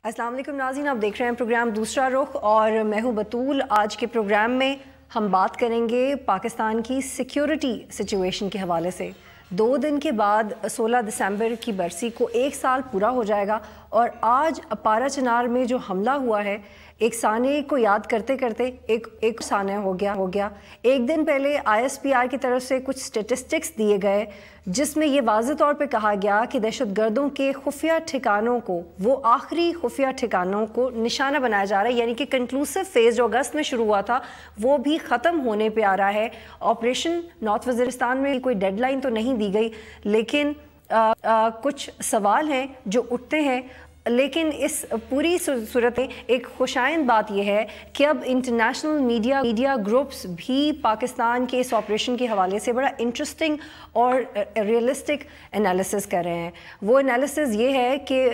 अस्सलाम वालेकुम नाज़रीन, आप देख रहे हैं प्रोग्राम दूसरा रुख और मैं हूं बतूल। आज के प्रोग्राम में हम बात करेंगे पाकिस्तान की सिक्योरिटी सिचुएशन के हवाले से। 2 दिन के बाद 16 दिसंबर की बरसी को 1 साल पूरा हो जाएगा और आज अपारा चनार में जो हमला हुआ है, एक साने को याद करते करते एक साने हो गया। एक दिन पहले ISPR की तरफ से कुछ स्टेटिस्टिक्स दिए गए जिसमें ये वाज़ेह तौर पे कहा गया कि दहशतगर्दों के खुफिया ठिकानों को, वो आखिरी खुफिया ठिकानों को निशाना बनाया जा रहा है, यानी कि कंक्लूसिव फेज़ जो अगस्त में शुरू हुआ था वो भी ख़त्म होने पे आ रहा है। ऑपरेशन नॉर्थ वज़ीरिस्तान में कोई डेडलाइन तो नहीं दी गई, लेकिन कुछ सवाल हैं जो उठते हैं। लेकिन इस पूरी सूरत में एक खुशाइंद बात यह है कि अब इंटरनेशनल मीडिया ग्रुप्स भी पाकिस्तान के इस ऑपरेशन के हवाले से बड़ा इंटरेस्टिंग और रियलिस्टिक एनालिसिस कर रहे हैं। वो एनालिसिस ये है कि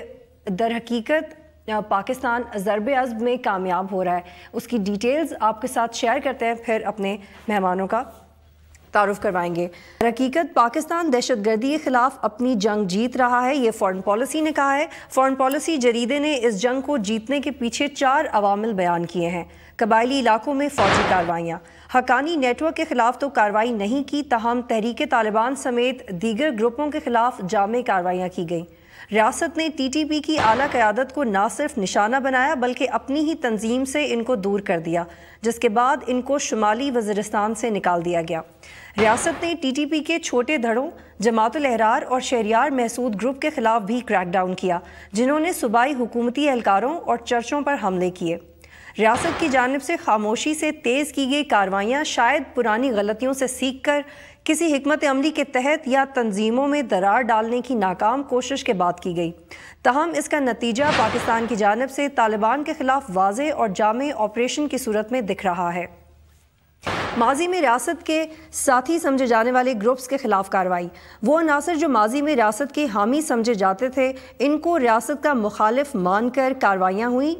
दर हकीकत पाकिस्तान ज़रब अज़्ब में कामयाब हो रहा है। उसकी डिटेल्स आपके साथ शेयर करते हैं, फिर अपने मेहमानों का तारुफ करवाएंगे। हकीकत पाकिस्तान दहशतगर्दी के खिलाफ अपनी जंग जीत रहा है, ये फॉरेन पॉलिसी ने कहा है। फॉरेन पॉलिसी जरीदे ने इस जंग को जीतने के पीछे 4 अवामिल बयान किए हैं। कबायली इलाकों में फ़ौजी कार्रवाइयाँ, हक्कानी नेटवर्क के खिलाफ तो कार्रवाई नहीं की, ताहम तहरीक तालिबान समेत दीगर ग्रुपों के खिलाफ जामे कार्रवाइयाँ की गई। रियासत ने TTP की आला क़यादत को ना सिर्फ निशाना बनाया बल्कि अपनी ही तंजीम से इनको दूर कर दिया, जिसके बाद इनको शुमाली वज़ीरिस्तान से निकाल दिया गया। रियासत ने TTP के छोटे धड़ों जमातुल अहरार और शहरियार महसूद ग्रुप के खिलाफ भी क्रैकडाउन किया, जिन्होंने सूबाई हुकूमती एहलकारों और चर्चों पर हमले किए। रियासत की जानिब से खामोशी से तेज़ की गई कार्रवाइयाँ शायद पुरानी गलतियों से सीख कर किसी हिकमत अमली के तहत या तंजीमों में दरार डालने की नाकाम कोशिश के बाद की गई। ताहम इसका नतीजा पाकिस्तान की जानिब से तालिबान के खिलाफ वाज़ेह और जामे ऑपरेशन की सूरत में दिख रहा है। माजी में रियासत के साथी समझे जाने वाले ग्रुप्स के खिलाफ कार्रवाई, वो अनासर जो माजी में रियासत के हामी समझे जाते थे, इनको रियासत का मुखालिफ मानकर कार्रवाइयाँ हुई,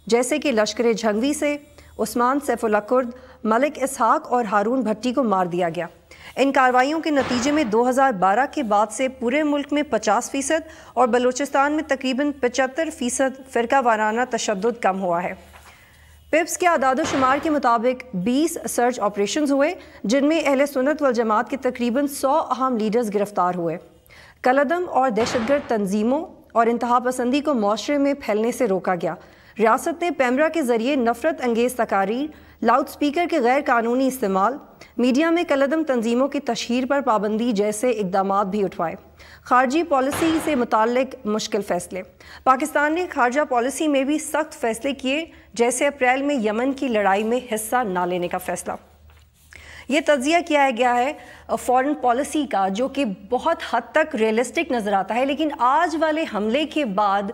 जैसे कि लश्कर झंगवी से उस्मान सैफुल्लाह कुर्द, मलिक इसहाक और हारून भट्टी को मार दिया गया। इन कार्रवाइयों के नतीजे में 2012 के बाद से पूरे मुल्क में 50% और बलूचिस्तान में तकरीबन 75% फ़िरका वाराना तशद्दुद कम हुआ है। पिप्स के आदाद शुमार के मुताबिक 20 सर्च ऑपरेशंस हुए, जिनमें अहले सुन्नत वल जमात के तकरीबन 100 अहम लीडर्स गिरफ्तार हुए। कलदम और दहशतगर्द तंजीमों और इंतहा पसंदी को मुआशरे में फैलने से रोका गया। रियासत ने पैमरा के ज़रिए नफरत अंगेज़ तकारीर, लाउड स्पीकर के गैर कानूनी इस्तेमाल, मीडिया में कलदम तंजीमों की तशहीर पर पाबंदी जैसे इकदामात भी उठवाए। खारजी पॉलिसी से मुताल्लिक मुश्किल फ़ैसले, पाकिस्तान ने खारजा पॉलिसी में भी सख्त फ़ैसले किए, जैसे अप्रैल में यमन की लड़ाई में हिस्सा ना लेने का फ़ैसला। ये तज्जिया किया गया है फॉरेन पॉलिसी का, जो कि बहुत हद तक रियलिस्टिक नज़र आता है, लेकिन आज वाले हमले के बाद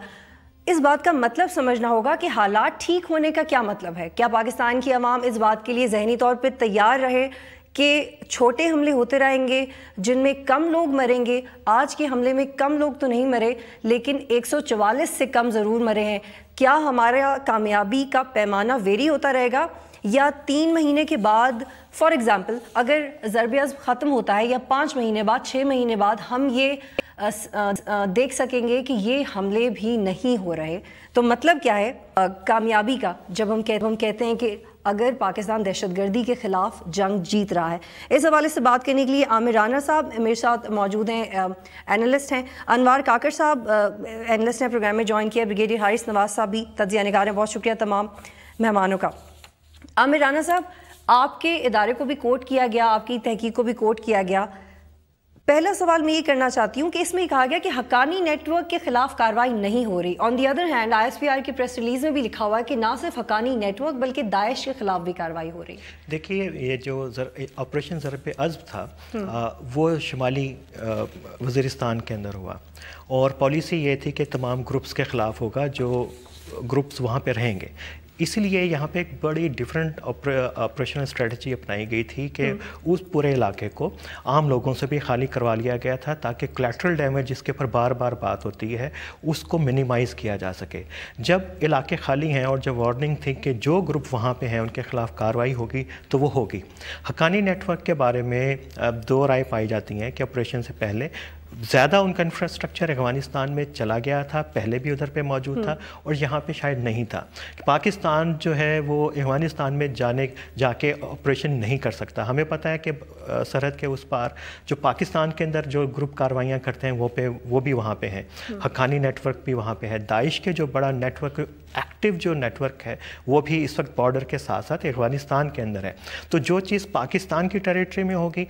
इस बात का मतलब समझना होगा कि हालात ठीक होने का क्या मतलब है। क्या पाकिस्तान की आवाम इस बात के लिए ज़हनी तौर पर तैयार रहे कि छोटे हमले होते रहेंगे जिनमें कम लोग मरेंगे? आज के हमले में कम लोग तो नहीं मरे, लेकिन 144 से कम ज़रूर मरे हैं। क्या हमारा कामयाबी का पैमाना वेरी होता रहेगा, या 3 महीने के बाद फॉर एग्ज़ाम्पल अगर ज़रब अज़्ब ख़त्म होता है, या 5 महीने बाद, 6 महीने बाद हम ये देख सकेंगे कि ये हमले भी नहीं हो रहे? तो मतलब क्या है कामयाबी का, जब हम कहते हैं कि अगर पाकिस्तान दहशतगर्दी के ख़िलाफ़ जंग जीत रहा है। इस हवाले से बात करने के लिए आमिर राना साहब मेरे साथ मौजूद हैं, एनालिस्ट हैं। अनवार काकर साहब एनालिस्ट हैं, प्रोग्राम में ज्वाइन किया। ब्रिगेडियर हारिस नवाज साहब भी तज्ज़िया निगार हैं। बहुत शुक्रिया तमाम मेहमानों का। आमिर राना साहब, आपके इदारे को भी कोट किया गया, आपकी तहकीक को भी कोट किया गया। पहला सवाल मैं ये करना चाहती हूँ कि इसमें कहा गया कि हक्कानी नेटवर्क के खिलाफ कार्रवाई नहीं हो रही। On the other hand ISPR की प्रेस रिलीज में भी लिखा हुआ है कि ना सिर्फ हक्कानी नेटवर्क बल्कि दाइश के खिलाफ भी कार्रवाई हो रही। देखिए, ये जो ऑपरेशन ज़रब अज़्ब था वो शुमाली वज़ीरिस्तान के अंदर हुआ, और पॉलिसी ये थी कि तमाम ग्रुप्स के ख़िलाफ़ होगा जो ग्रुप्स वहाँ पे रहेंगे। इसलिए यहाँ पे एक बड़ी डिफरेंट ऑपरेशनल स्ट्रेटजी अपनाई गई थी कि उस पूरे इलाके को आम लोगों से भी खाली करवा लिया गया था, ताकि कोलैटरल डैमेज जिसके ऊपर बार बार बात होती है उसको मिनिमाइज़ किया जा सके। जब इलाके खाली हैं और जब वार्निंग थी कि जो ग्रुप वहाँ पे हैं उनके ख़िलाफ़ कार्रवाई होगी, तो वो होगी। हक्कानी नेटवर्क के बारे में 2 राय पाई जाती हैं कि ऑपरेशन से पहले ज़्यादा उनका इंफ्रास्ट्रक्चर अफ़गानिस्तान में चला गया था, पहले भी उधर पे मौजूद था और यहाँ पे शायद नहीं था। पाकिस्तान जो है वो अफ़गानिस्तान में जाके ऑपरेशन नहीं कर सकता। हमें पता है कि सरहद के उस पार जो पाकिस्तान के अंदर जो ग्रुप कार्रवाइयाँ करते हैं वो भी वहाँ पे हैं, हक्कानी नेटवर्क भी वहाँ पे है, दाइश के जो बड़ा नेटवर्क एक्टिव जो नेटवर्क है वो भी इस वक्त बॉर्डर के साथ साथ अफ़गानिस्तान के अंदर है। तो जो चीज़ पाकिस्तान की टेरिटरी में होगी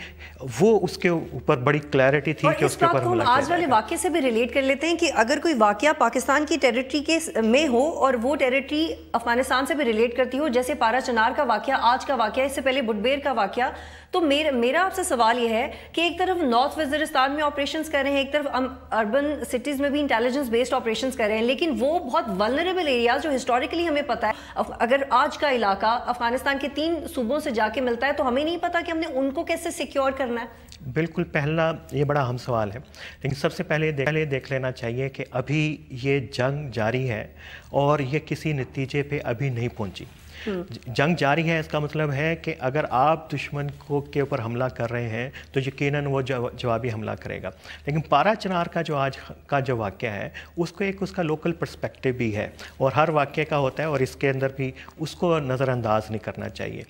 वो उसके ऊपर बड़ी क्लैरिटी थी कि उसके ऊपर हमला किया आज वाले वाक़े से भी रिलेट कर लेते हैं कि अगर कोई वाक़या पाकिस्तान की टेरिटरी के में हो और वो टेरिटरी अफगानिस्तान से भी रिलेट करती हो, जैसे पारा चनार का वाक़या, आज का वाक़या, इससे पहले बुटबेर का वाक़या, तो मेरा आपसे सवाल ये है कि एक तरफ नॉर्थ वज़ीरिस्तान में ऑपरेशंस कर रहे हैं, एक तरफ अर्बन सिटीज़ में भी इंटेलिजेंस बेस्ड ऑपरेशंस कर रहे हैं, लेकिन वो बहुत वल्नरेबल एरियाज जो हिस्टोरिकली हमें पता है, अगर आज का इलाका अफगानिस्तान के 3 सूबों से जाके मिलता है तो हमें नहीं पता कि हमने उनको कैसे सिक्योर करना है। बिल्कुल, पहला ये बड़ा अहम सवाल है, लेकिन सबसे पहले देख लेना चाहिए कि अभी ये जंग जारी है और ये किसी नतीजे पे अभी नहीं पहुंची। जंग जारी है, इसका मतलब है कि अगर आप दुश्मन के ऊपर हमला कर रहे हैं तो यकीनन वो जवाबी हमला करेगा। लेकिन पारा चनार का जो आज का जो वाक़या है उसको एक उसका लोकल पर्सपेक्टिव भी है और हर वाक़े का होता है और इसके अंदर भी उसको नज़रअंदाज नहीं करना चाहिए।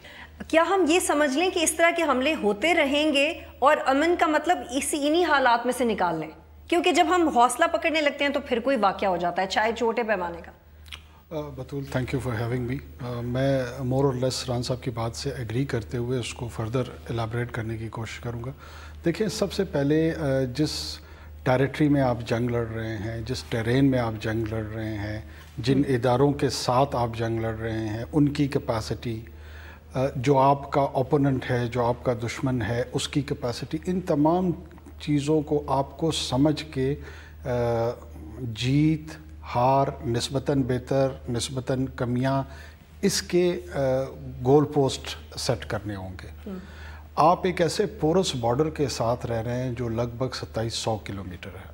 क्या हम ये समझ लें कि इस तरह के हमले होते रहेंगे और अमन का मतलब इन्हीं हालात में से निकाल लें? क्योंकि जब हम हौसला पकड़ने लगते हैं तो फिर कोई वाक़या हो जाता है, चाहे छोटे पैमाने का। Batool, thank you for having me. मैं मोर और लेस रान साहब की बात से एग्री करते हुए उसको फर्दर एलाबरेट करने की कोशिश करूँगा। देखिए, सबसे पहले जिस टेरिटरी में आप जंग लड़ रहे हैं, जिस टेरेन में आप जंग लड़ रहे हैं, जिन इदारों के साथ आप जंग लड़ रहे हैं, उनकी कैपेसिटी, जो आपका ओपोनेंट है, जो आपका दुश्मन है, उसकी कैपेसिटी, इन तमाम चीज़ों को आपको समझ के जीत हार, निस्बतन बेहतर, निस्बतन कमियां, इसके गोल पोस्ट सेट करने होंगे। आप एक ऐसे पोरस बॉर्डर के साथ रह रहे हैं जो लगभग 2700 किलोमीटर है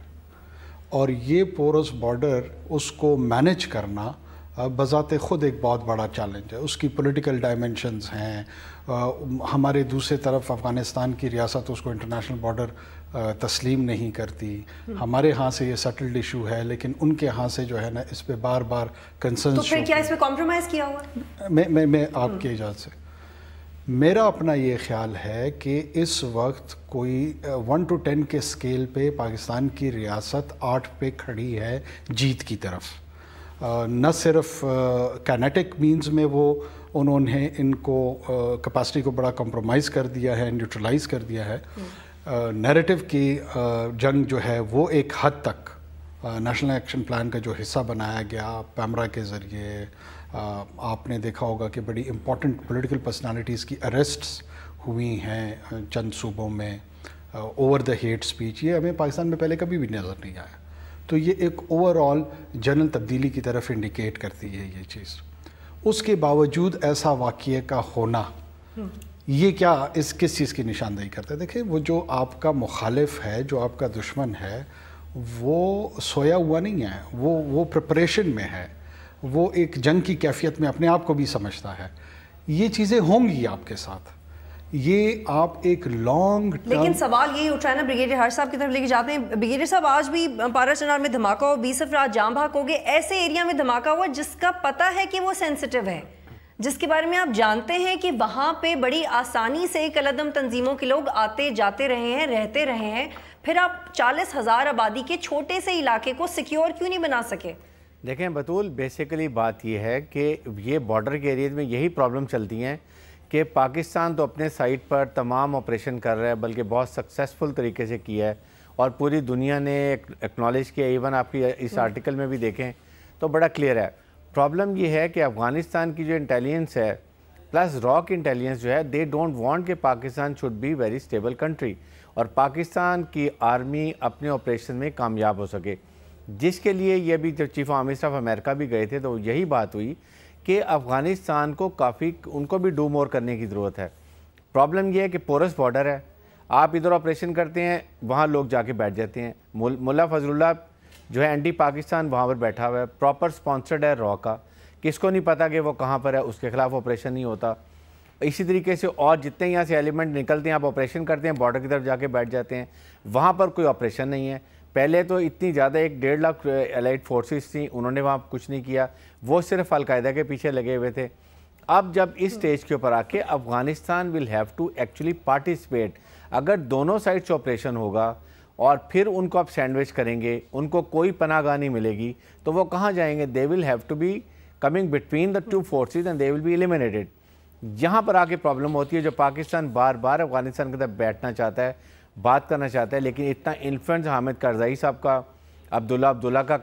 और ये पोरस बॉर्डर उसको मैनेज करना बज़ाते ख़ुद एक बहुत बड़ा चैलेंज है। उसकी पॉलिटिकल डायमेंशंस हैं, हमारे दूसरी तरफ अफ़गानिस्तान की रियासत उसको इंटरनेशनल बॉर्डर तस्लीम नहीं करती। हमारे यहाँ से ये सेटल्ड इशू है, लेकिन उनके यहाँ से जो है ना इस पे बार बार कंसर्न। तो फिर क्या इस पे कॉम्प्रोमाइज़ किया हुआ? मैं आपकी इजाज़त से, मेरा अपना ये ख्याल है कि इस वक्त कोई 1 to 10 के स्केल पे पाकिस्तान की रियासत 8 पे खड़ी है जीत की तरफ। न सिर्फ कैनेटिक मींस में वो उन्होंने इनको कैपेसिटी को बड़ा कॉम्प्रोमाइज़ कर दिया है, न्यूट्रलाइज़ कर दिया है। नैरेटिव की जंग जो है वो एक हद तक नेशनल एक्शन प्लान का जो हिस्सा बनाया गया पैमरा के ज़रिए, आपने देखा होगा कि बड़ी इम्पॉर्टेंट पॉलिटिकल पर्सनालिटीज़ की अरेस्ट्स हुई हैं चंद सूबों में ओवर द हेट स्पीच। ये हमें पाकिस्तान में पहले कभी भी नज़र नहीं आया। तो ये एक ओवरऑल जनरल तब्दीली की तरफ इंडिकेट करती है ये चीज़। उसके बावजूद ऐसा वाक़ये का होना, ये क्या किस चीज़ की निशानदेही करता है? देखिए, वो जो आपका मुखालिफ है, जो आपका दुश्मन है, वो सोया हुआ नहीं है, वो प्रिपरेशन में है, वो एक जंग की कैफियत में अपने आप को भी समझता है। ये चीज़ें होंगी आपके साथ, ये आप एक लॉन्ग टर्म। लेकिन सवाल यही उठ रहा है ना, ब्रिगेडियर हर्ष साहब की तरफ लेके जाते हैं। ब्रिगेडियर साहब, आज भी पारा चनार में धमाका हो, 20 अफराद जाम बहक हो गए, ऐसे एरिया में धमाका हुआ जिसका पता है कि वो सेंसिटिव है, जिसके बारे में आप जानते हैं कि वहाँ पे बड़ी आसानी से कलदम तंजीमों के लोग आते जाते रहे हैं, रहते रहे हैं, फिर आप 40,000 आबादी के छोटे से इलाके को सिक्योर क्यों नहीं बना सके? देखें बतूल, बेसिकली बात यह है कि ये बॉर्डर के एरिया में यही प्रॉब्लम चलती हैं कि पाकिस्तान तो अपने साइड पर तमाम ऑपरेशन कर रहा है, बल्कि बहुत सक्सेसफुल तरीके से किया है और पूरी दुनिया ने एक्नॉलेज किया। इवन आपकी इस आर्टिकल में भी देखें तो बड़ा क्लियर है। प्रॉब्लम ये है कि अफ़गानिस्तान की जो इंटेलिजेंस है प्लस रॉक इंटेलिजेंस जो है, दे डोंट वांट कि Pakistan should be very stable country और पाकिस्तान की आर्मी अपने ऑपरेशन में कामयाब हो सके, जिसके लिए ये भी जब chief of army staff America भी गए थे तो यही बात हुई कि अफ़गानिस्तान को काफ़ी उनको भी डू मोर करने की ज़रूरत है। प्रॉब्लम ये है कि पोरस बॉर्डर है, आप इधर ऑपरेशन करते हैं, वहाँ लोग जाके बैठ जाते हैं। मुल्ला फजलुल्लाह जो है एंटी पाकिस्तान वहाँ पर बैठा हुआ है, प्रॉपर स्पॉन्सर्ड है रॉ का, किसको नहीं पता कि वो कहाँ पर है, उसके ख़िलाफ़ ऑपरेशन नहीं होता। اسی طریقے سے اور جتنے یہاں سے ایلیمنٹ نکلتے ہیں آپ آپریشن کرتے ہیں بارڈر کی طرف جا کے بیٹھ جاتے ہیں, وہاں پر کوئی آپریشن نہیں ہے. پہلے تو اتنی زیادہ 1.5 لاکھ الائڈ فورسز تھیں, انہوں نے وہاں کچھ نہیں کیا, وہ صرف القاعدہ کے پیچھے لگے ہوئے تھے. اب جب اس سٹیج کے اوپر آ کے Afghanistan will have to actually participate. اگر دونوں سائڈ سے آپریشن ہوگا اور پھر ان کو آپ سینڈوچ کریں گے, ان کو کوئی پناہ گاہ نہیں ملے گی, تو وہ کہاں جائیں گے؟ They will have to be coming between the two forces and they will be eliminated. یہاں پر آ کے پرابلم ہوتی ہے, جو پاکستان بار بار افغانستان کے اندر بیٹھنا چاہتا ہے, بات کرنا چاہتا ہے, لیکن اتنا انفلوئنس حامد کرزائی صاحب کا, عبداللہ کا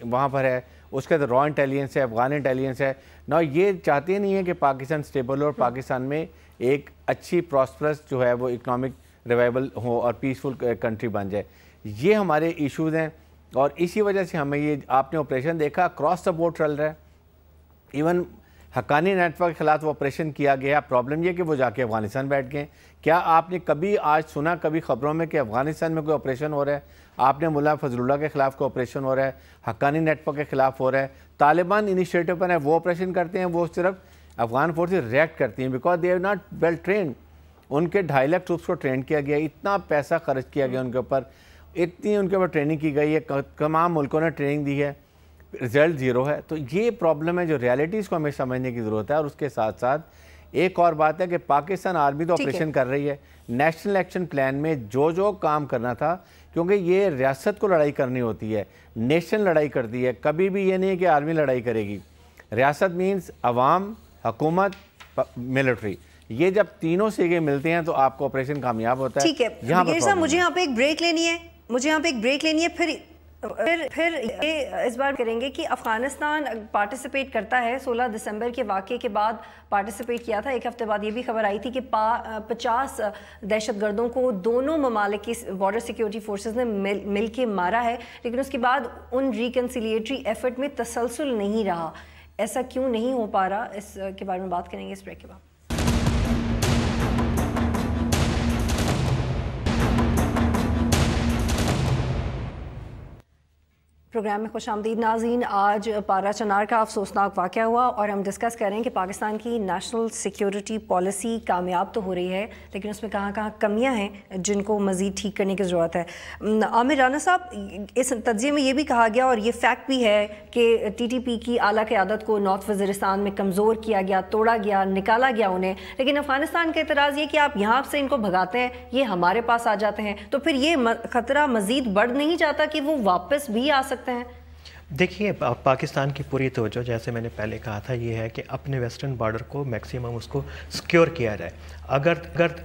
وہاں پر ہے, اس کے را انٹیلیجنس ہے, افغان انٹیلیجنس ہے نا, یہ چاہتے نہیں ہیں کہ پاکستان سٹیبل ہو اور پاکستان میں ایک اچھی پراسپرس جو ہے وہ اکنامک ریوائول ہو اور پیسفل کنٹری بن جائے. یہ ہمارے ایشوز ہیں اور اسی وجہ سے ہمیں یہ آپ نے آپریشن دیکھا اکراس دا بورڈ چل رہا ہے. ایون حقانی نیٹ ورک کے خلاف وہ آپریشن کیا گیا. پرابلم یہ کہ وہ جا کے افغانستان بیٹھ گئے. کیا آپ نے کبھی آج سنا کبھی خبروں میں کہ افغانستان میں کوئی آپریشن ہو رہا ہے؟ آپ نے ملا فضل اللہ کے خلاف کوئی آپریشن ہو رہا ہے, حقانی نیٹ ورک کے خلاف ہو رہا ہے. طالبان انیشیٹو پر ہے, وہ آپریشن کرتے ہیں, وہ صرف افغان فورسز ریئیکٹ کرتی ہیں because they are not well trained. ان کے 2.5 لاکھ ٹروپس کو ٹرین کیا گیا, اتنا پیسہ خرچ کیا گیا ان کے اوپر, اتنی ان کے اوپر ٹریننگ کی گئی ہے, تمام ملکوں نے ٹریننگ دی ہے, رزلٹ زیرو ہے. تو یہ پرابلم ہے جو ریالٹیز کو ہمیں سمجھنے کی ضرورت ہے. اور اس کے ساتھ ساتھ ایک اور بات ہے کہ پاکستان آرمی تو آپریشن کر رہی ہے, نیشنل ایکشن پلان میں جو کام کرنا تھا, کیونکہ یہ ریاست کو لڑائی کرنی ہوتی ہے, نیشن لڑائی کرتی ہے, کبھی بھی یہ نہیں ہے کہ آرمی لڑائی کرے گی. ریاست مینز عوام, حکومت, ملٹری, یہ جب تینوں سیگے ملتے ہیں تو آپ کو آپریشن کامیاب ہوتا ہے. ٹھیک ہے بغیر صاحب, مجھے یہاں پہ ایک بریک لینی ہے, پھر اس بار کریں گے کہ افغانستان پارٹیسپیٹ کرتا ہے. 16 دسمبر کے واقعے کے بعد پارٹیسپیٹ کیا تھا. ایک ہفتے بعد یہ بھی خبر آئی تھی کہ 50 دہشت گردوں کو دونوں ممالک کی بارڈر سیکیورٹی فورسز نے مل کے مارا ہے, لیکن اس کے بعد ان ریکنسیلیٹری ایفرٹ میں تسلسل نہیں رہا. ایسا کیوں نہیں ہو پا رہا, اس کے بارے میں بات کریں گے اس بریک کے بعد. پروگرام میں خوش آمدید ناظرین. آج پارا چنار کا افسوسناک واقعہ ہوا اور ہم ڈسکس کر رہے ہیں کہ پاکستان کی نیشنل سیکیورٹی پالیسی کامیاب تو ہو رہی ہے, لیکن اس میں کہاں کمیاں ہیں جن کو مزید ٹھیک کرنے کی ضرورت ہے. عامر رانا صاحب, اس تجزیے میں یہ بھی کہا گیا اور یہ فیکٹ بھی ہے کہ ٹی ٹی پی کی اعلیٰ قیادت کو نارتھ وزیرستان میں کمزور کیا گیا, توڑا گیا, نکالا گیا انہیں, لیکن افغانستان کا اعتراض یہ کہ آپ یہاں سے ان کو بھگاتے ہیں, یہ ہمارے پاس آ جاتے ہیں, تو پھر یہ خطرہ مزید بڑھ نہیں جاتا کہ وہ واپس بھی آ سکتے ہیں؟ دیکھیے, پاکستان کی پوری توجہ جیسے میں نے پہلے کہا تھا یہ ہے کہ اپنے ویسٹرن بارڈر کو میکسیمم اس کو سیکیور کیا جائے. اگر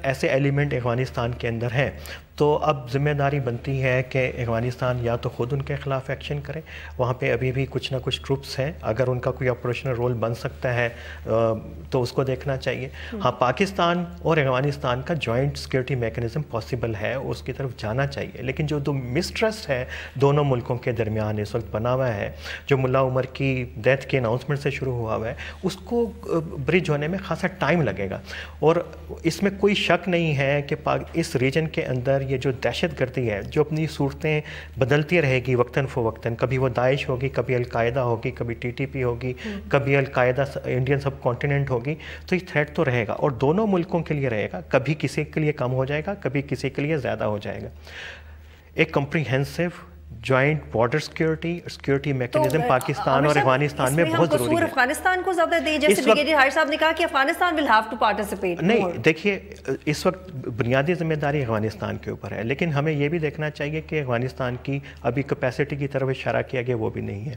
ایسے ایلیمنٹ افغانستان کے اندر ہیں تو اب ذمہ داری بنتی ہے کہ افغانستان یا تو خود ان کے خلاف ایکشن کرے. وہاں پہ ابھی بھی کچھ نہ کچھ ٹروپس ہیں, اگر ان کا کوئی آپریشنل رول بن سکتا ہے تو اس کو دیکھنا چاہیے. ہاں, پاکستان اور افغانستان کا جوائنٹ سیکیورٹی میکنزم پاسبل ہے, اس کی طرف جانا چاہیے. لیکن جو مسٹرسٹ ہے دونوں ملکوں کے درمیان اس وقت بنا ہوا ہے, جو ملا عمر کی ڈیتھ کے اناؤنسمنٹ سے شروع ہوا ہے, اس کو برج ہونے میں خاصا ٹائم لگے گا. اور اس میں کوئی شک نہیں ہے کہ اس ریجن کے اندر یہ جو دہشت گردی ہے جو اپنی صورتیں بدلتی رہے گی وقتاً فوقتاً, کبھی وہ داعش ہوگی, کبھی القاعدہ ہوگی, کبھی ٹی ٹی پی ہوگی, کبھی القاعدہ انڈین سب کانٹیننٹ ہوگی, تو یہ تھریٹ تو رہے گا اور دونوں ملکوں کے لیے رہے گا. کبھی کسی کے لیے کم ہو جائے گا, کبھی کسی کے لیے زیادہ ہو جائے گا. ایک comprehensive joint border security mechanism Pakistan اور افغانستان میں بہت ضروری ہے. افغانستان کو زیادہ دیں, جیسے بریگیڈیئر حارث صاحب نے کہا کہ Afghanistan will have to participate. نہیں, دیکھیے اس وقت بنیادی ذمہ داری افغانستان کے اوپر ہے, لیکن ہمیں یہ بھی دیکھنا چاہیے کہ افغانستان کی ابھی کیپیسٹی کی طرف اشارہ کیا گیا وہ بھی نہیں ہے.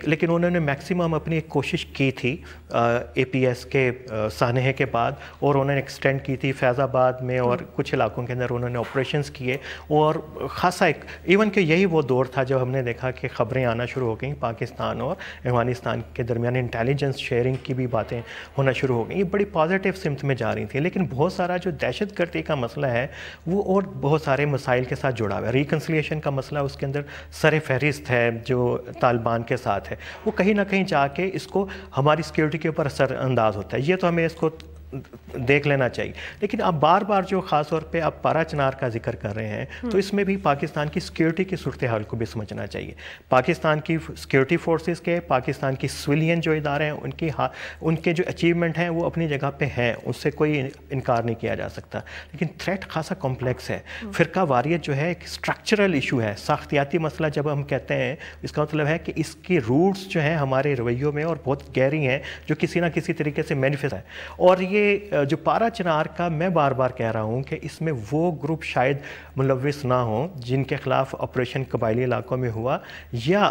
لیکن انہوں نے میکسیمم اپنی ایک کوشش کی تھی اے پی ایس کے سانحے کے بعد, اور انہوں نے ایکسٹینڈ کی تھی فیض آباد میں اور کچھ علاقوں کے اندر انہوں نے آپریشنز کیے. اور خاصا ایون کہ یہی وہ دور تھا جب ہم نے دیکھا کہ خبریں آنا شروع ہو گئیں پاکستان اور افغانستان کے درمیان, انٹیلیجنس شیئرنگ کی بھی باتیں ہونا شروع ہو گئیں. یہ بڑی پازیٹیو سمت میں جا رہی تھیں, لیکن بہت سارا جو دہشت گردی کا مسئلہ ہے وہ اور بہت سارے مسائل کے ساتھ جڑا ہوا ہے. ریکنسلیشن کا مسئلہ اس کے اندر سر فہرست ہے جو طالبان کے ساتھ ہے, وہ کہیں نہ کہیں جا کے اس کو ہماری سیکیورٹی کے اوپر اثر انداز ہوتا ہے. یہ تو ہمیں اس کو देख लेना चाहिए। लेकिन आप बार बार जो ख़ास तौर पे आप पारा चिनार का जिक्र कर रहे हैं, तो इसमें भी पाकिस्तान की सिक्योरिटी की सूरत हाल को भी समझना चाहिए। पाकिस्तान की सिक्योरिटी फोर्सेस के, पाकिस्तान की सिविलियन जो इदारे हैं, उनके जो अचीवमेंट हैं वो अपनी जगह पे हैं, उससे कोई इनकार नहीं किया जा सकता। लेकिन थ्रेट खासा कॉम्प्लेक्स है। फ़िरका वारियत जो है एक स्ट्रक्चरल इशू है, साख्तियाती मसला जब हम कहते हैं, इसका मतलब है कि इसकी रूट्स जो हैं हमारे रवैयों में और बहुत गहरी हैं, जो किसी ना किसी तरीके से मैनिफेस्ट है। और ये जो पारा चिनार का, मैं बार बार कह रहा हूँ कि इसमें वो ग्रुप शायद मुलव्विस ना हो जिनके ख़िलाफ़ ऑपरेशन कबायली इलाकों में हुआ या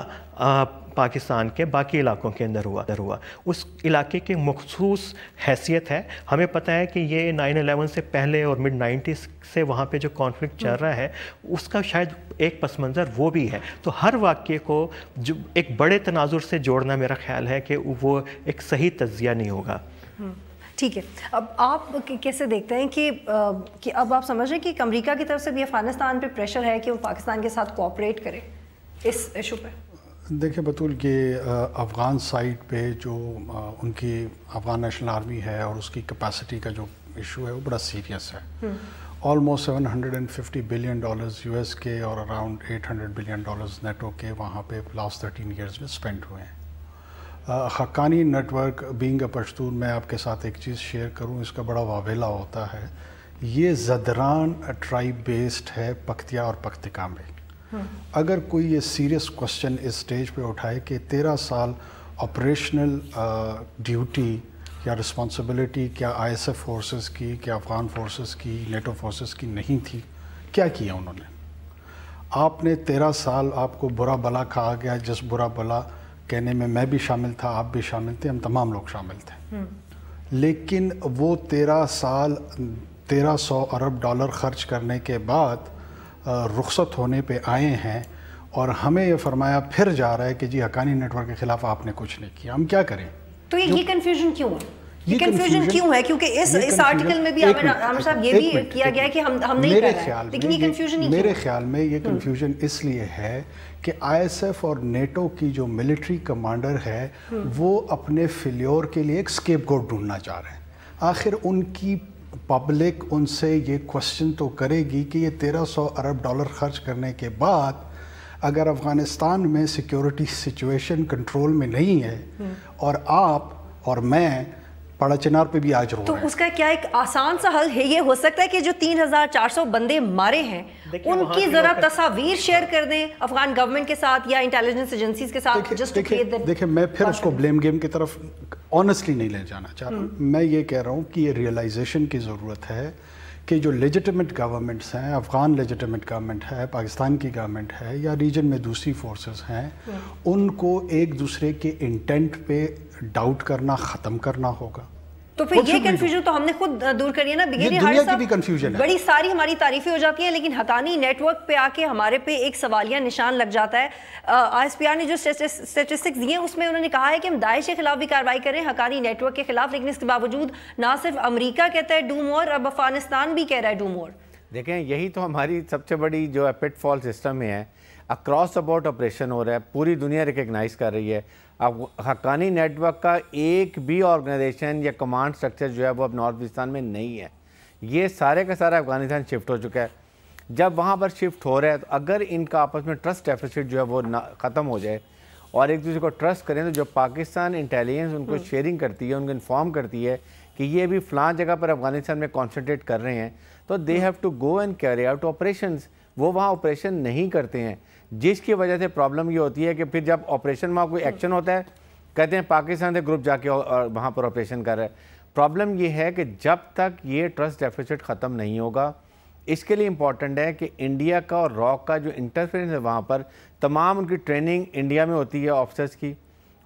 पाकिस्तान के बाकी इलाकों के अंदर हुआ। उस इलाके की मखसूस हैसियत है। हमें पता है कि ये 9/11 से पहले और मिड 90s से वहाँ पे जो कॉन्फ्लिक्ट चल रहा है, उसका शायद एक पस मंज़र वो भी है। तो हर वाक़े को जो एक बड़े तनाजुर से जोड़ना, मेरा ख्याल है कि वो एक सही तज्ज़िया नहीं होगा। ठीक है, अब आप कैसे देखते हैं कि अब आप समझ रहे हैं कि अमेरिका की तरफ से भी अफ़गानिस्तान पे प्रेशर है कि वो पाकिस्तान के साथ कोऑपरेट करे इस इशू पे? देखिए बतूल के अफ़गान साइड पे जो उनकी अफ़गान नेशनल आर्मी है और उसकी कैपेसिटी का जो इशू है वो बड़ा सीरियस है। ऑलमोस्ट $750 बिलियन US के और अराउंड $800 बिलियन नेटो के वहाँ पे लास्ट 13 ईयर्स में स्पेंड हुए हैं। Haqqani network being a Pashtun, मैं आपके साथ एक चीज़ शेयर करूं, इसका बड़ा वावेला होता है। ये ज़दरान ट्राइब बेस्ड है पख्तिया और पख्तिका में। अगर कोई ये सीरियस क्वेश्चन इस स्टेज पे उठाए कि 13 साल ऑपरेशनल ड्यूटी या रिस्पॉन्सिबिलिटी क्या ISF फोर्सेस की, क्या अफ़गान फोर्सेस की, नेटो फोर्सेस की नहीं थी, क्या किया उन्होंने? आपने 13 साल आपको बुरा भला कहा गया, जिस बुरा भला कहने में मैं भी शामिल था, आप भी शामिल थे, हम तमाम लोग शामिल थे। लेकिन वो 13 साल $1300 अरब खर्च करने के बाद रुखसत होने पे आए हैं और हमें ये फरमाया फिर जा रहा है कि जी हक्कानी नेटवर्क के ख़िलाफ़ आपने कुछ नहीं किया। हम क्या करें? तो ये कन्फ्यूजन क्यों है? ये कन्फ्यूजन क्यों है? क्योंकि इस आर्टिकल में भी आमिर साहब ये भी किया गया है कि हम नहीं कर रहे हैं, लेकिन ये कन्फ्यूजन ही मेरे ख्याल में ये कन्फ्यूजन इसलिए है कि ISF और नेटो की जो मिलिट्री कमांडर है वो अपने फेल्योर के लिए एक स्केपगोट ढूंढना चाह रहे हैं। आखिर उनकी पब्लिक उनसे ये क्वेश्चन तो करेगी कि ये $1300 अरब खर्च करने के बाद अगर अफ़गानिस्तान में सिक्योरिटी सिचुएशन कंट्रोल में नहीं है और आप और मैं पारा चिनार पे भी आज रो तो रहे हैं, उसका क्या एक आसान सा हल है? ये हो सकता है कि जो 3400 बंदे मारे हैं उनकी जरा तस्वीर शेयर कर दें अफगान गवर्नमेंट के साथ या इंटेलिजेंस एजेंसीज के साथ। देखिए मैं फिर उसको ब्लेम गेम की तरफ ऑनेस्टली नहीं ले जाना चाह रहा। मैं ये कह रहा हूँ कि ये रियलाइजेशन की ज़रूरत है कि जो लेजिटिमेट गवर्नमेंट्स हैं, अफ़गान लेजिटिमेट गवर्नमेंट है, पाकिस्तान की गवर्नमेंट है या रीजन में दूसरी फोर्सेस हैं, उनको एक दूसरे के इंटेंट पे डाउट करना ख़त्म करना होगा। तो फिर ये कंफ्यूजन तो हमने खुद दूर करी है ना। दुनिया की भी कंफ्यूजन है, बड़ी सारी हमारी तारीफें हो जाती हैं, लेकिन हक्कानी नेटवर्क पे आके हमारे पे एक सवालिया निशान लग जाता है। ISPR ने जो स्टेटिस्टिक्स दिए उसमें उन्होंने कहा है कि हम दाइश के खिलाफ भी कार्रवाई करें, हक्कानी नेटवर्क के खिलाफ, लेकिन इसके बावजूद ना सिर्फ अमेरिका कहता है डू मोर, अब अफगानिस्तान भी कह रहा है डू मोर। देखें यही तो हमारी सबसे बड़ी जो है पिटफॉल सिस्टम में है। अक्रॉस द बोर्ड ऑपरेशन हो रहा है, पूरी दुनिया रिकग्नाइज कर रही है। अब हक्कानी नेटवर्क का एक भी ऑर्गेनाइजेशन या कमांड स्ट्रक्चर जो है वो अब नॉर्थ पाकिस्तान में नहीं है। ये सारे का सारा अफगानिस्तान शिफ्ट हो चुका है। जब वहाँ पर शिफ्ट हो रहा है तो अगर इनका आपस में ट्रस्ट डेफिसिट जो है वो ख़त्म हो जाए और एक दूसरे को ट्रस्ट करें, तो जो पाकिस्तान इंटेलिजेंस उनको शेयरिंग करती है, उनको इन्फॉर्म करती है कि ये भी फ़लाँ जगह पर अफगानिस्तान में कॉन्सनट्रेट कर रहे हैं, तो they have to go and carry out operations. वो वहाँ ऑपरेशन नहीं करते हैं, जिसकी वजह से प्रॉब्लम ये होती है कि फिर जब ऑपरेशन वहाँ कोई एक्शन होता है, कहते हैं पाकिस्तान से ग्रुप जाके वहाँ पर ऑपरेशन कर रहा है। प्रॉब्लम ये है कि जब तक ये ट्रस्ट डेफिसिट ख़त्म नहीं होगा, इसके लिए इम्पॉर्टेंट है कि इंडिया का और रॉक का जो इंटरफेरेंस है वहाँ पर, तमाम उनकी ट्रेनिंग इंडिया में होती है ऑफिसर्स की,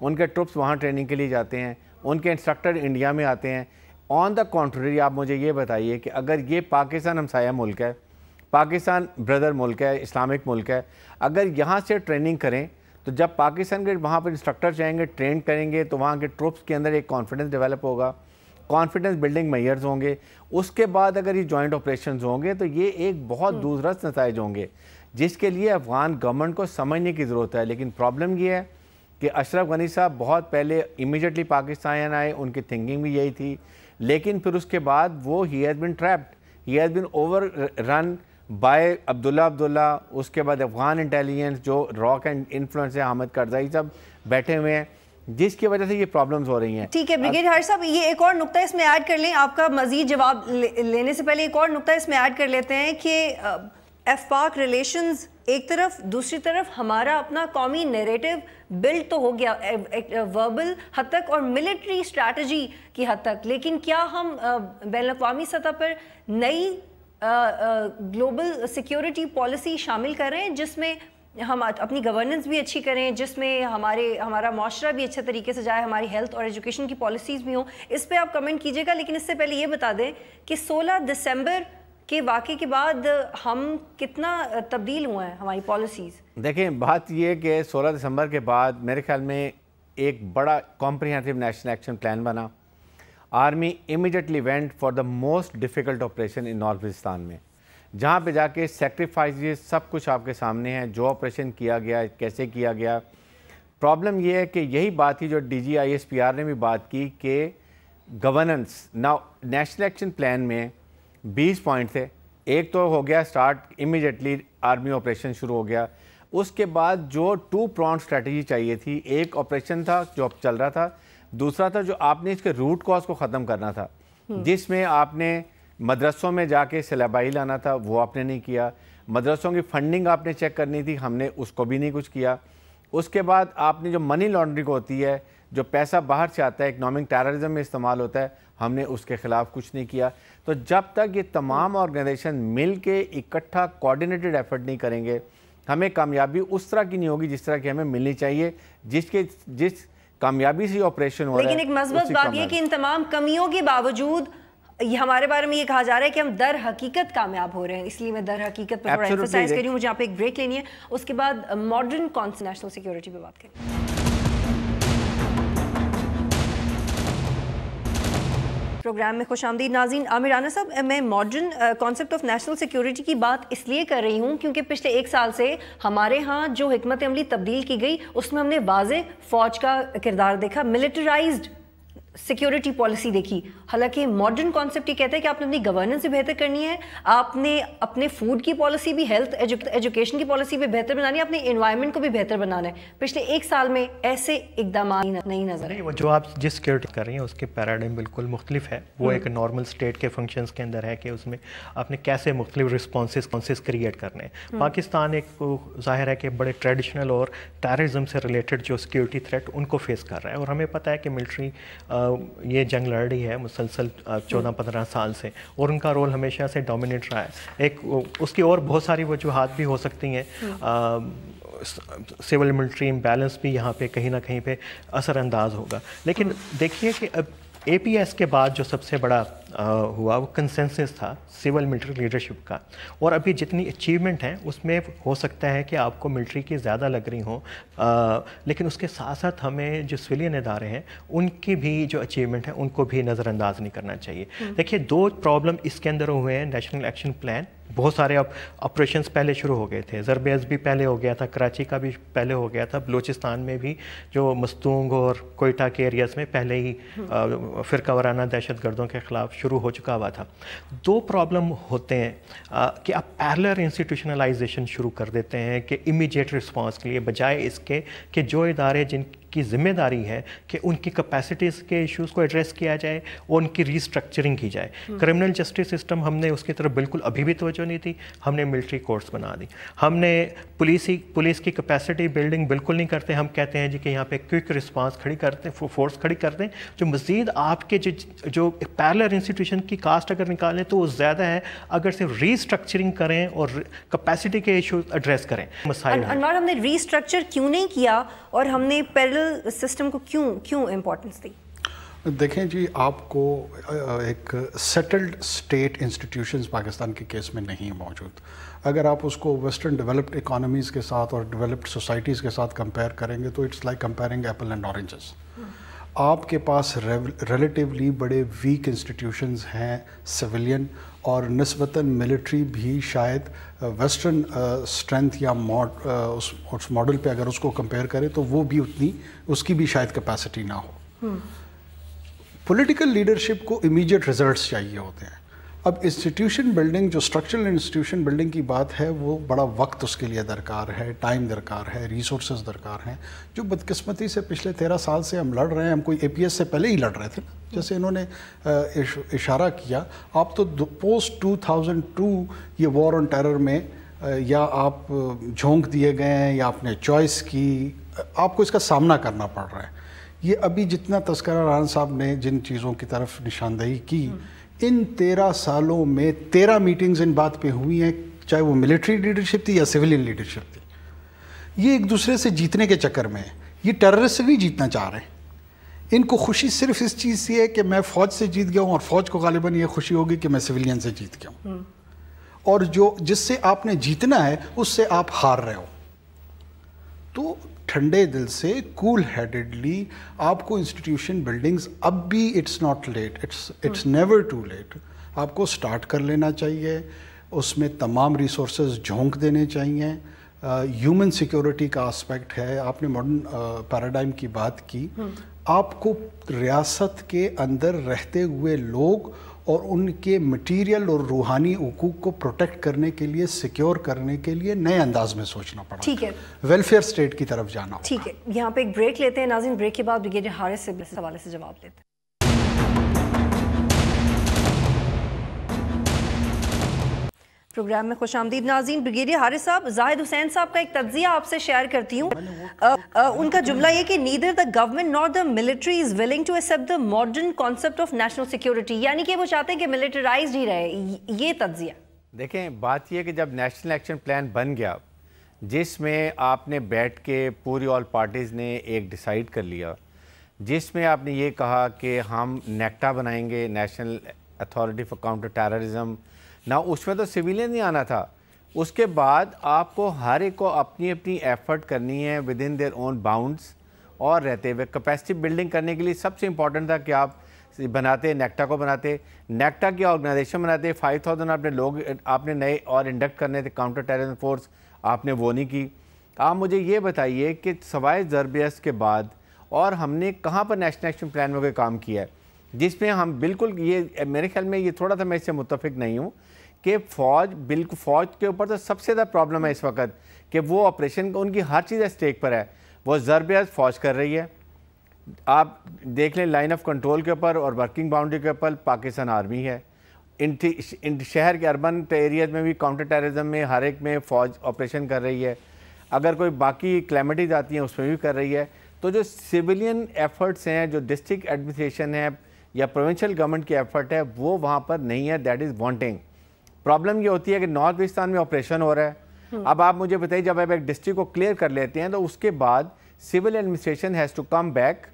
उनके ट्रुप्स वहाँ ट्रेनिंग के लिए जाते हैं, उनके इंस्ट्रक्टर इंडिया में आते हैं। ऑन द कॉन्ट्ररी आप मुझे ये बताइए कि अगर ये पाकिस्तान हमसाया मुल्क है, पाकिस्तान ब्रदर मुल्क है, इस्लामिक मुल्क है, अगर यहाँ से ट्रेनिंग करें तो जब पाकिस्तान के वहाँ पर इंस्ट्रक्टर जाएंगे, ट्रेन करेंगे, तो वहाँ के ट्रुप्स के अंदर एक कॉन्फिडेंस डेवलप होगा, कॉन्फिडेंस बिल्डिंग मेजर्स होंगे। उसके बाद अगर ये जॉइंट ऑपरेशंस होंगे तो ये एक बहुत दूरदर्श नताइज होंगे, जिसके लिए अफ़गान गवर्नमेंट को समझने की ज़रूरत है। लेकिन प्रॉब्लम ये है कि अशरफ गनी साहब बहुत पहले इमीडिएटली पाकिस्तान आए, उनकी थिंकिंग भी यही थी, لیکن پھر اس کے بعد وہ he has been trapped, he has been overrun by Abdullah, اس کے بعد افغان انٹیلیجنس جو راک اینڈ انفلوئنس ہے, حامد کرزائی سب بیٹھے ہوئے ہیں, جس کی وجہ سے یہ پرابلمز ہو رہی ہیں. ٹھیک ہے بریگیڈیئر حارث صاحب, یہ ایک اور نقطہ اس میں ایڈ کر لیں, آپ کا مزید جواب لینے سے پہلے ایک اور نقطہ اس میں ایڈ کر لیتے ہیں کہ ایف پاک ریلیشنز ایک طرف, دوسری طرف ہمارا اپنا قومی نیریٹو بلڈ تو ہو گیا وربل حد تک اور ملٹری اسٹریٹجی کی حد تک, لیکن کیا ہم بین الاقوامی سطح پر نئی گلوبل سیکیورٹی پالیسی شامل کر رہے ہیں جس میں ہم اپنی گورننس بھی اچھی کریں, جس میں ہمارا معاشرہ بھی اچھے طریقے سے جائے, ہماری ہیلتھ اور ایجوکیشن کی پالیسیز بھی ہوں؟ اس پہ آپ کمنٹ کیجیے گا, لیکن اس سے پہلے یہ بتا دیں کہ 16 دسمبر کے واقعے کے بعد ہم کتنا تبدیل ہوئے ہیں ہماری پالیسیز. دیکھیں بات یہ ہے کہ 16 دسمبر کے بعد میرے خیال میں ایک بڑا کمپریہنسو نیشنل ایکشن پلان بنا. Army immediately went for the most difficult operation in north Waziristan میں, جہاں پہ جا کے سیکریفائسز سب کچھ آپ کے سامنے ہے, جو آپریشن کیا گیا, کیسے کیا گیا. پرابلم یہ ہے کہ یہی بات تھی جو D G I S P R نے بھی بات کی کہ گورننس. نیشنل ایکشن پلان میں 20 پوائنٹ تھے, ایک تو ہو گیا سٹارٹ امیڈیٹلی آرمی آپریشن شروع ہو گیا. اس کے بعد جو 2 پرونگ اسٹریٹجی چاہیے تھی, ایک آپریشن تھا جو چل رہا تھا, دوسرا تھا جو آپ نے اس کے روٹ کاز کو ختم کرنا تھا, جس میں آپ نے مدرسوں میں جا کے سلیبائی لانا تھا, وہ آپ نے نہیں کیا. مدرسوں کی فنڈنگ آپ نے چیک کرنی تھی, ہم نے اس کو بھی نہیں کچھ کیا. اس کے بعد آپ نے جو منی لانڈرنگ ہوتی ہے, جو پیسہ باہر سے آتا ہے, اکنامک ٹیررزم میں استعمال ہوتا ہے, ہم نے اس کے خلاف کچھ نہیں کیا. تو جب تک یہ تمام آرگنائزیشن مل کے اکٹھا کوآرڈینیٹڈ ایفرٹ نہیں کریں گے, ہمیں کامیابی اس طرح کی نہیں ہوگی جس طرح کی ہمیں ملنی چاہیے, جس کامیابی سے آپریشن ہو رہا ہے. لیکن ایک مثبت بات یہ کہ ان تمام کمیوں کے باوجود ہمارے بارے میں یہ کہا جا رہا ہے کہ ہم در حقیقت کامیاب ہو رہے ہیں, اس لیے میں در حقیقت پر تھوڑا ایمفسائز کر رہی ہوں. مجھے آپ ایک بریک لینی ہے, اس کے بعد ماڈرن نیشنل سیکیورٹی پہ بات کریں. پروگرام میں خوش آمدید ناظرین. عامر رانا صاحب, میں modern concept of national security کی بات اس لیے کر رہی ہوں کیونکہ پچھلے 1 سال سے ہمارے ہاں جو حکمت عملی تبدیل کی گئی اس میں ہم نے واضح فوج کا کردار دیکھا, ملٹرائزڈ سیکیورٹی پالیسی دیکھی. حالانکہ ماڈرن کانسیپٹ یہ کہتا ہے کہ آپ نے اپنی گورننس بھی بہتر کرنی ہے, آپ نے اپنے فوڈ کی پالیسی بھی, ہیلتھ ایجوکیشن کی پالیسی بھی بہتر بنانی ہے, اپنے انوائرمنٹ کو بھی بہتر بنانا ہے. پچھلے 1 سال میں ایسے اقدامات نہیں نظر آئے. جو آپ جس سیکیورٹی کر رہی ہیں اس کے پیراڈائم بالکل مختلف ہے. وہ ایک نارمل اسٹیٹ کے فنکشنز کے اندر ہے کہ اس میں آپ نے کیسے مختلف رسپانسز کریٹ کرنے ہیں. پاکستان ایک ظاہر ہے کہ بڑے ٹریڈیشنل اور ٹیررزم سے ریلیٹڈ جو سیکیورٹی تھریٹ ان کو فیس کر رہا ہے, اور ہمیں پتہ ہے کہ ملٹری یہ جنگ لڑ رہی ہے مسلسل 14-15 سال سے, اور ان کا رول ہمیشہ سے ڈومینیٹ رہا ہے. ایک اس کی اور بہت ساری وجوہات بھی ہو سکتی ہیں, سول ملٹری امبیلنس بھی یہاں پہ کہیں نہ کہیں پہ اثر انداز ہوگا. لیکن دیکھیے کہ اب اے پی ایس کے بعد جو سب سے بڑا ہوا وہ کنسنسس تھا سول ملٹری لیڈرشپ کا, اور ابھی جتنی اچیومنٹ ہیں اس میں ہو سکتا ہے کہ آپ کو ملٹری کی زیادہ لگ رہی ہوں, لیکن اس کے ساتھ ساتھ ہمیں جو سویلین ادارے ہیں ان کی بھی جو اچیومنٹ ہیں ان کو بھی نظر انداز نہیں کرنا چاہیے. دیکھیے 2 پرابلم اس کے اندر ہوئے ہیں. نیشنل ایکشن پلان بہت سارے آپریشنس پہلے شروع ہو گئے تھے, زربیز بھی پہلے ہو گیا تھا, کراچی کا بھی پہلے ہو گیا تھا, بلوچستان میں بھی جو مستونگ اور کوئٹہ کے ایریاز میں پہلے ہی فرقہ وارانہ دہشت گردوں کے خلاف شروع ہو چکا ہوا تھا. 2 پرابلم ہوتے ہیں کہ آپ پیرلر انسٹیٹیوشنلائزیشن شروع کر دیتے ہیں کہ امیڈیٹ رسپانس کے لیے, بجائے اس کے کہ جو ادارے جن کی ذمہ داری ہے کہ ان کی کیپیسٹیز کے ایشوز کو ایڈریس کیا جائے اور ان کی ریسٹرکچرنگ کی جائے. کرمنل جسٹس سسٹم ہم نے اس کی طرف بالکل ابھی بھی توجہ نہیں تھی, ہم نے ملٹری کورٹس بنا دی. ہم نے پولیس کی کیپیسٹی بلڈنگ بالکل نہیں کرتے. ہم کہتے ہیں جی کہ یہاں پہ کوئک رسپانس کھڑی کرتے ہیں, فورس کھڑی کرتے ہیں, جو مزید آپ کے جو پیرلر انسٹیٹیوشن کی کاسٹ اگر نکالیں تو وہ زیادہ ہے اگر صرف ریسٹرکچرنگ کریں اور کیپیسٹی کے ایشوز ایڈریس کریں. مسائل انوار, ہم نے ریسٹرکچر کیوں نہیں کیا اور ہم نے پیرلر سسٹم کو کیوں امپورٹنس دی؟ دیکھیں جی, آپ کو ایک سیٹلڈ اسٹیٹ انسٹیٹیوشنز پاکستان کے کیس میں نہیں موجود. اگر آپ اس کو ویسٹرن ڈیولپڈ اکانومیز کے ساتھ اور ڈیولپڈ سوسائٹیز کے ساتھ کمپیئر کریں گے تو it's like comparing apple and oranges. آپ کے پاس ریلیٹیولی بڑے ویک انسٹیٹیوشنز ہیں سویلین, اور نسبتاً ملٹری بھی شاید ویسٹرن اسٹرینتھ یا اس ماڈل پہ اگر اس کو کمپیئر کرے تو وہ بھی اتنی اس کی بھی شاید کیپیسٹی نہ ہو. پولیٹیکل لیڈرشپ کو امیجیٹ ریزلٹس چاہیے ہوتے ہیں. اب انسٹیٹیوشن بلڈنگ جو اسٹرکچرل انسٹیٹیوشن بلڈنگ کی بات ہے وہ بڑا وقت اس کے لیے درکار ہے, ٹائم درکار ہے, ریسورسز درکار ہیں, جو بدقسمتی سے پچھلے 13 سال سے ہم لڑ رہے ہیں. ہم کوئی APS سے پہلے ہی لڑ رہے تھے نا, جیسے انہوں نے اشارہ کیا. آپ تو پوسٹ 2002 یہ وار آن ٹیرر میں یا آپ جھونک دیے گئے ہیں یا آپ نے چوائس کی, آپ کو اس کا سامنا کرنا پڑ رہا ہے. یہ ابھی جتنا تذکرہ رانا صاحب نے جن چیزوں کی طرف نشاندہی کی, ان 13 سالوں میں 13 میٹنگز ان بات پہ ہوئی ہیں, چاہے وہ ملٹری لیڈرشپ تھی یا سیولین لیڈرشپ تھی. یہ ایک دوسرے سے جیتنے کے چکر میں ہے. یہ ٹیررسٹ نہیں جیتنا چاہ رہے ہیں. ان کو خوشی صرف اس چیز سے ہے کہ میں فوج سے جیت گیا ہوں, اور فوج کو غالباً یہ خوشی ہوگی کہ میں سیولین سے جیت گیا ہوں. اور جس سے آپ نے جیتنا ہے اس سے آپ ہار رہے ہو. تو ٹھنڈے دل سے, کول ہیڈڈلی آپ کو انسٹیٹیوشن بلڈنگز, اب بھی it's not late, it's never too late, آپ کو سٹارٹ کر لینا چاہیے. اس میں تمام ریسورسز جھونک دینے چاہیے. ہیومن سیکیورٹی کا آسپیکٹ ہے. آپ نے ماڈرن پیراڈائم کی بات کی. آپ کو ریاست کے اندر رہتے ہوئے لوگ اور ان کے مٹیریل اور روحانی حقوق کو پروٹیکٹ کرنے کے لیے, سیکیور کرنے کے لیے نئے انداز میں سوچنا پڑا. ٹھیک ہے, ویلفیئر اسٹیٹ کی طرف جانا. ٹھیک ہے, یہاں پہ ایک بریک لیتے ہیں ناظرین. بریک کے بعد بریگیڈیئر حارث سے اس حوالے سے جواب لیتے ہیں. پروگرام میں خوش آمدید ناظرین. بریگیڈیئر حارث صاحب, زاہد حسین صاحب کا ایک تجزیہ آپ سے شیئر کرتی ہوں. ان کا جملہ یہ کہ neither the government nor the military is willing to accept the modern concept of national security, یعنی کہ وہ چاہتے ہیں کہ ملٹرائزڈ ہی رہے. یہ تجزیہ دیکھیں, بات یہ ہے کہ جب نیشنل ایکشن پلان بن گیا, جس میں آپ نے بیٹھ کے پوری آل پارٹیز نے ایک ڈیسائیڈ کر لیا, جس میں آپ نے یہ کہا کہ ہم نیکٹا بنائیں گے, national authority for counter terrorism. نہ اس میں تو سویلین نہیں آنا تھا. اس کے بعد آپ کو ہر ایک کو اپنی اپنی ایفرٹ کرنی ہے within their own bounds, اور رہتے ہوئے کیپیسٹی بلڈنگ کرنے کے لیے سب سے امپورٹنٹ تھا کہ آپ بناتے نیکٹا کو, بناتے نیکٹا کی آرگنائزیشن بناتے. 5000 آپ نے لوگ آپ نے نئے اور انڈکٹ کرنے تھے کاؤنٹر ٹیررزم فورس, آپ نے وہ نہیں کی. آپ مجھے یہ بتائیے کہ سوائے ضربیت کے بعد اور ہم نے کہاں پر نیشنل ایکشن پلان میں کوئی کام کیا ہے جس میں ہم بالکل, یہ میرے خیال میں یہ تھوڑا سا میں اس سے متفق نہیں ہوں کہ بالکل فوج کے اوپر تو سب سے زیادہ پرابلم ہے اس وقت کہ وہ آپریشن, ان کی ہر چیز اسٹیک پر ہے. وہ ضربیت فوج کر رہی ہے. آپ دیکھ لیں لائن آف کنٹرول کے اوپر اور ورکنگ باؤنڈری کے اوپر پاکستان آرمی ہے. شہر کے اربن ایریاز میں بھی کاؤنٹر ٹیررزم میں ہر ایک میں فوج آپریشن کر رہی ہے. اگر کوئی باقی کلیمٹیز آتی ہیں اس میں بھی کر رہی ہے. تو جو سویلین ایفرٹس ہیں, جو ڈسٹرکٹ ایڈمنسٹریشن ہے یا پروونشل گورنمنٹ کی ایفرٹ ہے, وہ وہاں پر نہیں ہے. That is wanting. پرابلم یہ ہوتی ہے کہ نارتھ ویسٹان میں آپریشن ہو رہا ہے. اب آپ مجھے بتائیے, جب آپ ایک ڈسٹرکٹ کو کلیئر کر لیتے ہیں تو اس کے بعد civil administration has to come back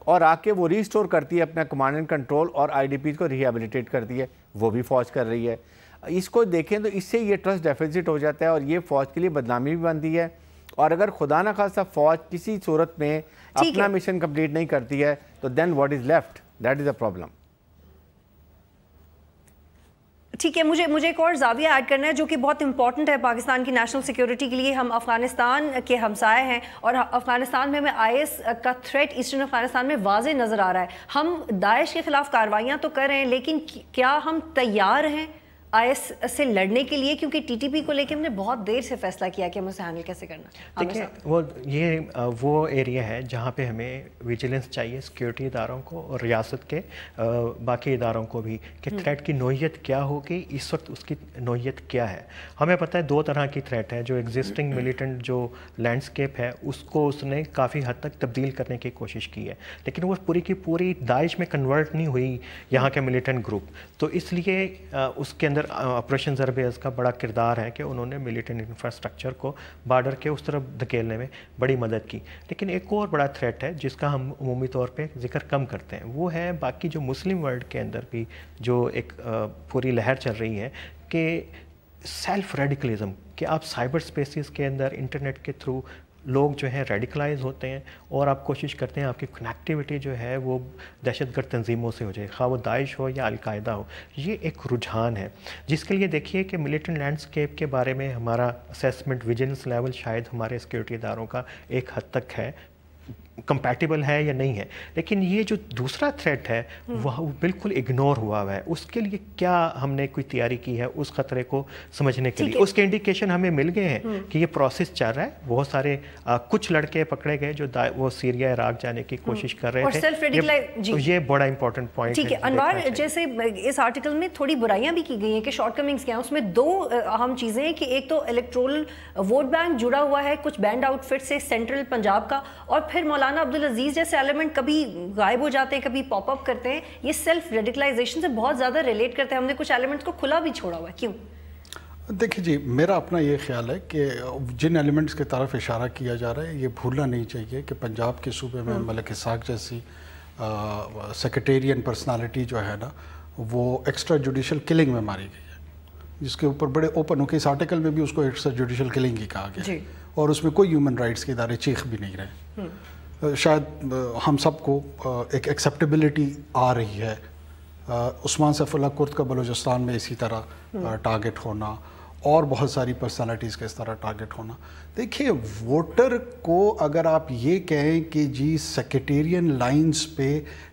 اور آ کے وہ ریسٹور کرتی ہے اپنا کمانڈ اینڈ کنٹرول اور IDPs کو ریہیبلیٹیٹ کرتی ہے. وہ بھی فوج کر رہی ہے. اس کو دیکھیں تو اس سے یہ ٹرسٹ ڈیفیسٹ ہو جاتا ہے اور یہ فوج کے لیے بدنامی بھی بنتی ہے. اور اگر خدا نہ خواستہ فوج کسی صورت میں اپنا مشن کمپلیٹ نہیں کرتی ہے تو then what is left, that is a problem. ٹھیک ہے, مجھے ایک اور زاویہ ایڈ کرنا ہے جو کہ بہت امپورٹنٹ ہے پاکستان کی نیشنل سیکیورٹی کے لیے. ہم افغانستان کے ہمسائے ہیں اور افغانستان میں ہمیں IS کا تھریٹ ایسٹرن افغانستان میں واضح نظر آ رہا ہے. ہم داعش کے خلاف کارروائیاں تو کر رہے ہیں, لیکن کیا ہم تیار ہیں IS سے لڑنے کے لیے؟ کیونکہ TTP کو لے کے ہم نے بہت دیر سے فیصلہ کیا کہ ہم اسے ہینڈل کیسے کرنا. دیکھیں, وہ ایریا ہے جہاں پہ ہمیں ویجیلنس چاہیے سیکیورٹی اداروں کو اور ریاست کے باقی اداروں کو بھی, کہ تھریٹ کی نوعیت کیا ہوگی, اس وقت اس کی نوعیت کیا ہے. ہمیں پتہ ہے 2 طرح کی تھریٹ ہے. جو ایگزسٹنگ ملیٹنٹ جو لینڈسکیپ ہے اس کو اس نے کافی حد تک تبدیل کرنے کی کوشش کی ہے, لیکن وہ پوری کی پوری داعش میں کنورٹ نہیں ہوئی یہاں کے ملیٹنٹ گروپ. تو اس لیے اس کے اندر آپریشن ضربیز کا بڑا کردار ہے کہ انہوں نے ملیٹنٹ انفراسٹرکچر کو بارڈر کے اس طرف دھکیلنے میں بڑی مدد کی. لیکن ایک اور بڑا تھریٹ ہے جس کا ہم عمومی طور پہ ذکر کم کرتے ہیں, وہ ہے باقی جو مسلم ورلڈ کے اندر بھی جو ایک پوری لہر چل رہی ہے کہ سیلف ریڈیکلزم, کہ آپ سائبر سپیسز کے اندر انٹرنیٹ کے تھرو لوگ جو ہیں ریڈیکلائز ہوتے ہیں اور آپ کوشش کرتے ہیں آپ کی کنیکٹیوٹی جو ہے وہ دہشت گرد تنظیموں سے ہو جائے, خواہ وہ داعش ہو یا القاعدہ ہو. یہ ایک رجحان ہے جس کے لیے دیکھیے کہ ملیٹنٹ لینڈسکیپ کے بارے میں ہمارا اسیسمنٹ ویجیلنس لیول شاید ہمارے سیکیورٹی اداروں کا ایک حد تک ہے, कंपैटिबल है या नहीं है, लेकिन ये जो दूसरा थ्रेट है वह बिल्कुल इग्नोर हुआ है। उसके लिए क्या हमने कोई तैयारी की है उस खतरे को समझने के लिए? उसके इंडिकेशन हमें मिल गए हैं कि ये प्रोसेस चल रहा है। बहुत सारे कुछ लड़के पकड़े गए जो वो सीरिया इराक जाने की कोशिश कर रहे थे। ये बड़ा इंपॉर्टेंट पॉइंट है। ठीक है अनवार, जैसे इस आर्टिकल में थोड़ी बुराइयां भी की गई हैं कि शॉर्ट कमिंग्स क्या हैं, उसमें दो अहम चीज़ें हैं कि एक तो इलेक्टोरल वोट बैंक जुड़ा हुआ है कुछ बैंड आउटफिट से सेंट्रल पंजाब का, और फिर मौलाना अब्दुल अजीज जैसे एलिमेंट कभी गायब हो जाते हैं, कभी पॉप अप करते हैं। ये सेल्फ रेडिकलाइजेशन से बहुत ज़्यादा रिलेट करते हैं। हमने कुछ एलिमेंट्स को खुला भी छोड़ा हुआ है, क्यों? देखिए जी, मेरा अपना ये ख्याल है कि जिन एलिमेंट्स की तरफ इशारा किया जा रहा है ये भूलना नहीं चाहिए कि पंजाब के सूबे में मलिक इसाक जैसी सेक्रेटेरियन पर्सनालिटी जो है ना वो एक्स्ट्रा जुडिशल किलिंग में मारी गई है, जिसके ऊपर बड़े ओपन होकर इस आर्टिकल में भी उसको एक्स्ट्रा जुडिशल किलिंग ही कहा गया, और उसमें कोई ह्यूमन राइट्स के इदारे चीख भी नहीं रहे। शायद हम सबको एक एक्सेप्टेबिलिटी आ रही है। उस्मान सैफुल्लाह कुर्द का बलूचिस्तान में इसी तरह टारगेट होना और बहुत सारी पर्सनालिटीज़ का इस तरह टारगेट होना। देखिए, वोटर को अगर आप ये कहें कि जी सेक्रेटेरियन लाइंस पे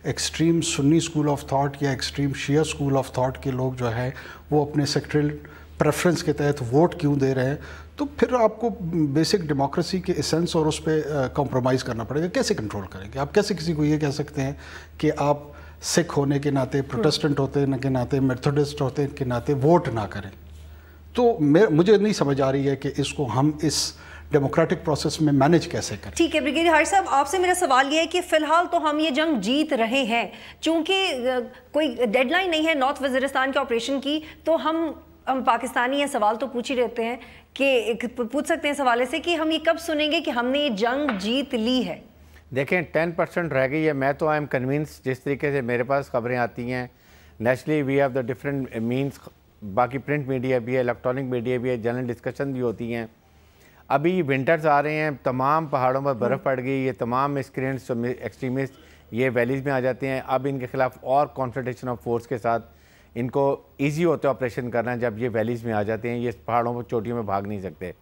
extreme Sunni school of thought या extreme Shia school of thought के लोग जो है वो अपने सेक्टरल प्रेफरेंस के तहत वोट क्यों दे रहे हैं, तो फिर आपको बेसिक डेमोक्रेसी के एसेंस और उस पर कॉम्प्रोमाइज़ करना पड़ेगा। कैसे कंट्रोल करेंगे आप? कैसे किसी को ये कह सकते हैं कि आप सिख होने के नाते, प्रोटेस्टेंट होते के नाते, मेथोडिस्ट होते के नाते वोट ना करें? तो मुझे नहीं समझ आ रही है कि इसको हम इस डेमोक्रेटिक प्रोसेस में मैनेज कैसे करें। ठीक है ब्रिगेडियर हारिस साहब, आपसे मेरा सवाल ये है कि फ़िलहाल तो हम ये जंग जीत रहे हैं, चूँकि कोई डेडलाइन नहीं है नॉर्थ वज़ीरिस्तान के ऑपरेशन की, तो हम पाकिस्तानी ये सवाल तो पूछ ही रहते हैं कि पूछ सकते हैं इस हवाले से कि हम ये कब सुनेंगे कि हमने ये जंग जीत ली है? देखें 10% रह गई है। मैं तो आई एम कन्विंस, जिस तरीके से मेरे पास खबरें आती हैं, naturally we have the different means, बाकी प्रिंट मीडिया भी है, इलेक्ट्रॉनिक मीडिया भी है, जनरल डिस्कशन भी होती हैं। अभी विंटर्स आ रहे हैं, तमाम पहाड़ों पर बर्फ़ पड़ गई, ये तमाम मिस्क्रिएंट्स एक्सट्रीमिस्ट ये वैलीज़ में आ जाते हैं। अब इनके ख़िलाफ़ और कॉन्फ्रंटेशन ऑफ फोर्स के साथ इनको ईजी होता है ऑपरेशन करना जब ये वैलीज़ में आ जाते हैं, ये पहाड़ों पर चोटियों में भाग नहीं सकते।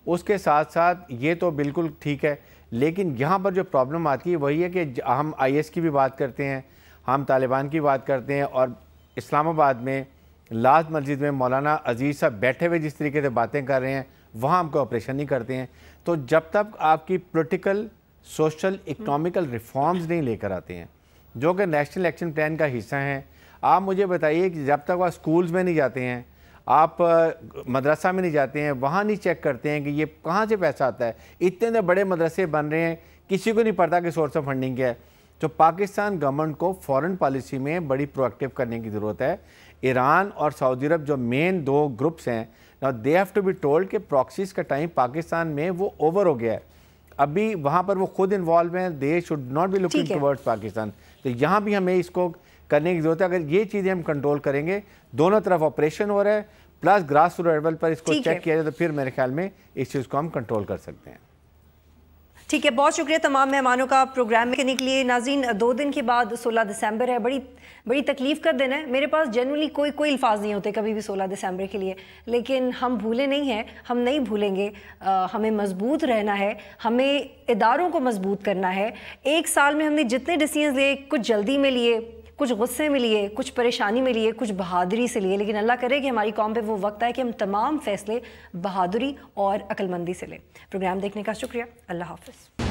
उसके साथ साथ ये तो बिल्कुल ठीक है, लेकिन यहाँ पर जो प्रॉब्लम आती है वही है कि हम IS की भी बात करते हैं, हम तालिबान की बात करते हैं, और इस्लामाबाद में लास्ट मस्जिद में मौलाना अजीज़ साहब बैठे हुए जिस तरीके से बातें कर रहे हैं वहाँ हम कोई ऑपरेशन नहीं करते हैं। तो जब तक आपकी पॉलिटिकल, सोशल, इकनॉमिकल रिफॉर्म्स नहीं लेकर आते हैं जो कि नेशनल एक्शन प्लान का हिस्सा हैं, आप मुझे बताइए कि जब तक आप स्कूल्स में नहीं जाते हैं, आप मदरसा में नहीं जाते हैं, वहाँ नहीं चेक करते हैं कि ये कहाँ से पैसा आता है, इतने बड़े मदरसे बन रहे हैं, किसी को नहीं पता कि सोर्स ऑफ फंडिंग क्या है। तो पाकिस्तान गवर्नमेंट को फॉरेन पॉलिसी में बड़ी प्रोएक्टिव करने की ज़रूरत है। ईरान और सऊदी अरब जो मेन दो ग्रुप्स हैं, now they have to be told कि प्रॉक्सीज का टाइम पाकिस्तान में वो ओवर हो गया है, अभी वहाँ पर वो खुद इन्वॉल्व हैं, they should not be looking towards Pakistan. तो यहाँ भी हमें इसको करने की ज़रूरत है। अगर ये चीज़ें हम कंट्रोल करेंगे, दोनों तरफ ऑपरेशन हो रहा है प्लस ग्रास रूट लेवल पर इसको चेक किया जाए, तो फिर मेरे ख्याल में इस चीज़ को हम कंट्रोल कर सकते हैं। ठीक है, बहुत शुक्रिया तमाम मेहमानों का प्रोग्राम में करने के लिए। नाज़रीन, 2 दिन के बाद 16 दिसंबर है, बड़ी तकलीफ़ का दिन है। मेरे पास जनरली कोई अल्फाज नहीं होते कभी भी 16 दिसंबर के लिए, लेकिन हम भूले नहीं हैं, हम नहीं भूलेंगे। हमें मजबूत रहना है, हमें इदारों को मजबूत करना है। 1 साल में हमने जितने डिसीजन लिए, कुछ जल्दी में लिए, कुछ गुस्से में लिए, कुछ परेशानी में लिए, कुछ बहादुरी से लिए, लेकिन अल्लाह करे कि हमारी कौम पे वो वक्त आए कि हम तमाम फैसले बहादुरी और अक्लमंदी से लें। प्रोग्राम देखने का शुक्रिया। अल्लाह हाफ़िज़।